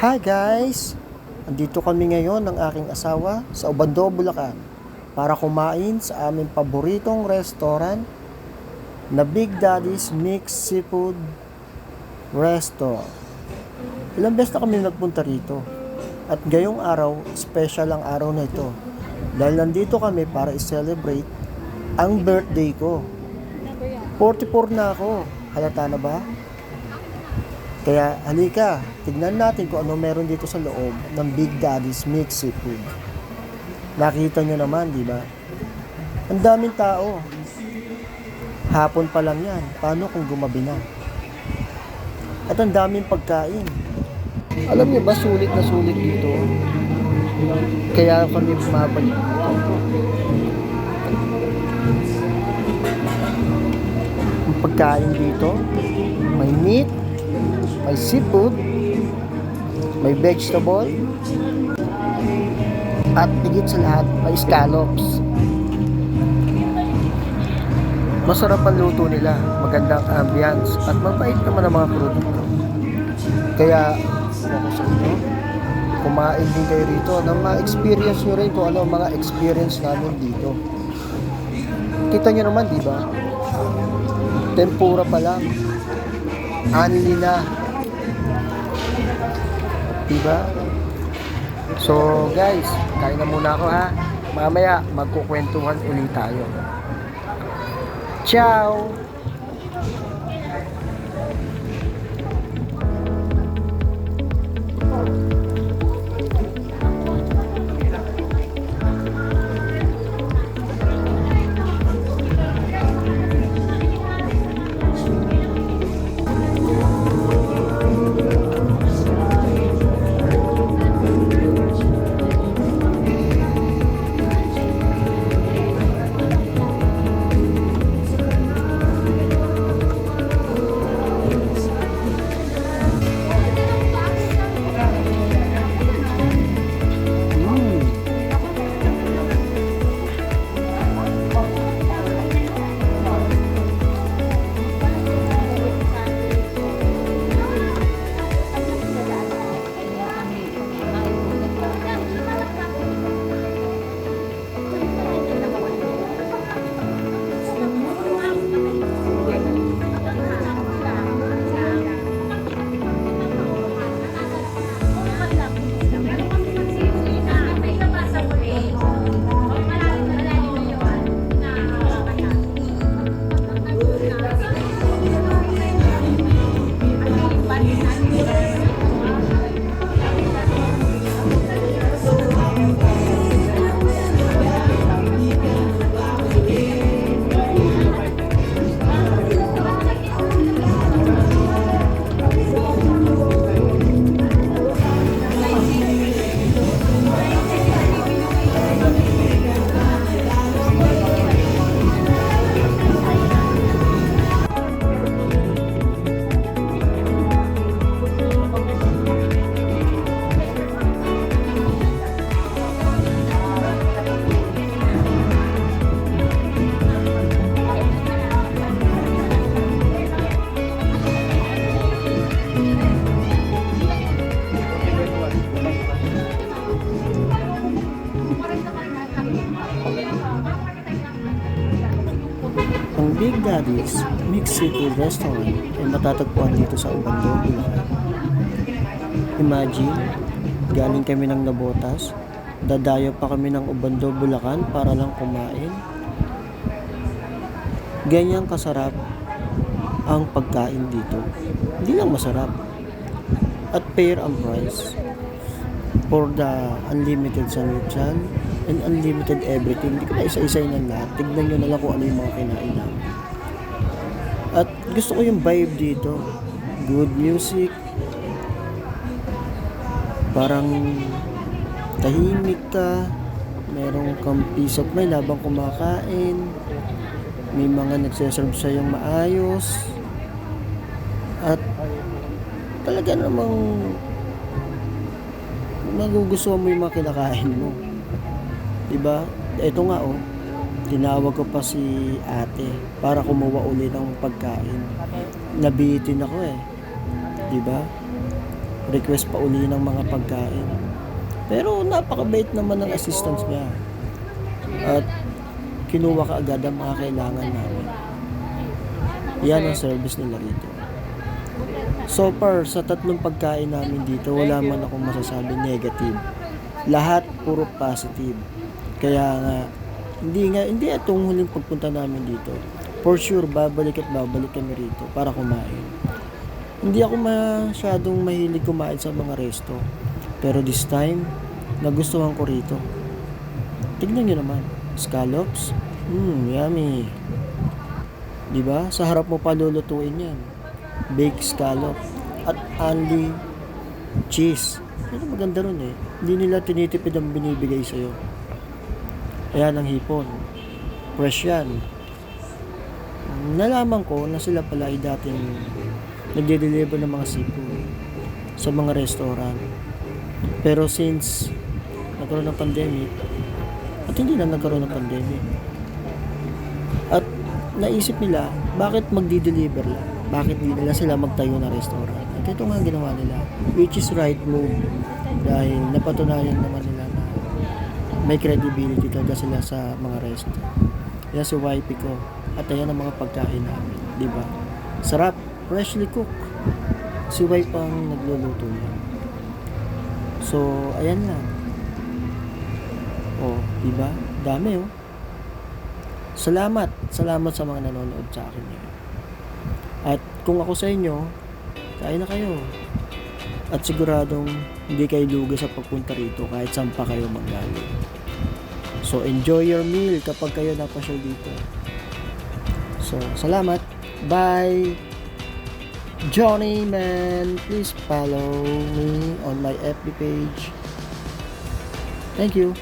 Hi guys! Andito kami ngayon ng aking asawa sa Obando, Bulacan para kumain sa aming paboritong restaurant na Big Daddy's Mixed Seafood Restaurant. Ilang beses na kami nagpunta rito at ngayong araw, special ang araw na ito dahil nandito kami para i-celebrate ang birthday ko. 44 na ako, halata na ba? Kaya halika, tignan natin kung ano meron dito sa loob ng Big Daddy's Mixed Seafood. Nakita nyo naman, di ba? Ang daming tao. Hapon pa lang yan. Paano kung gumabi na? At ang daming pagkain. Alam niyo ba, sulit na sulit dito. Kaya kami bumabalik dito. Ang pagkain dito, may meat, may seafood, may vegetable, at higit sa lahat, may scallops. Masarap ang luto nila, magandang ambience, at mabait naman ang mga produkto. Kaya, ako sa inyo, kumain din kayo rito na ma-experience nyo rin kung ano ang mga experience namin dito. Kita nyo naman, di ba? Tempura pa lang. Anli na. Diba? So guys, kain na muna ako ha. Mamaya magkukwentuhan ulit tayo. Ciao! Ang Big Daddy's Mixed Seafood Restaurant ay matatagpuan dito sa Obando, Bulacan. Imagine, galing kami ng Nabotas, dadayo pa kami ng Obando, Bulacan para lang kumain. Ganyang kasarap ang pagkain dito. Hindi lang masarap. At fair ang price. For the unlimited sanduchan and unlimited everything. Hindi ko na isa-isay ng lahat. Tignan nyo na lang kung ano yung mga kinain namin. At gusto ko yung vibe dito. Good music. Parang tahimik ka. Meron kang peace of mind habang kumakain. May mga nagseserve sa yung maayos. At talaga namang magugustuhan mo yung mga kinakain mo. Diba? Ito nga tinawag ko pa si ate para kumuha uli ng pagkain. Nabitin ako eh. Diba? request pa uli ng mga pagkain. Pero napakabait naman ng assistance niya. At kinuha ka agad ang mga kailangan namin. Yan ang service nila rito. So far, sa 3 pagkain namin dito, wala man akong masasabi negative. Lahat puro positive. Kaya nga, hindi itong huling pagpunta namin dito. For sure, babalik kami rito para kumain. Hindi ako masyadong mahilig kumain sa mga resto. Pero this time, nagustuhan ko rito. Tignan nyo naman. Scallops? Yummy. Diba? Sa harap mo pa lulutuin yan. Baked scallop. At only cheese. Pero maganda ron eh. Hindi nila tinitipid ang binibigay sa'yo. Ayan ang hipon. Fresh yan. Nalaman ko na sila pala ay dating nagde-deliver ng mga seafood sa mga restaurant. Pero since nagkaroon ng pandemic, at hindi na nagkaroon ng pandemic, at naisip nila, bakit magdi-deliver lang? Bakit di nila sila magtayo na restaurant? At ito nga ginawa nila, which is right move. Dahil napatunayan naman nila na may credibility talaga sila sa mga resto. Yan si wifey ko. At ayan ang mga pagkain namin. Diba? Sarap. Freshly cooked. Si wife ang nagluluto yan. So, ayan lang. Oh, diba? Dami oh. Salamat sa mga nanonood sa akin ngayon. At kung ako sa inyo, kain na kayo. At siguradong hindi kayo lugi sa pagpunta rito kahit saan pa kayo manggaling. So enjoy your meal kapag kayo napasyal dito. So salamat. Bye. Johnny Man, please follow me on my FB page. Thank you.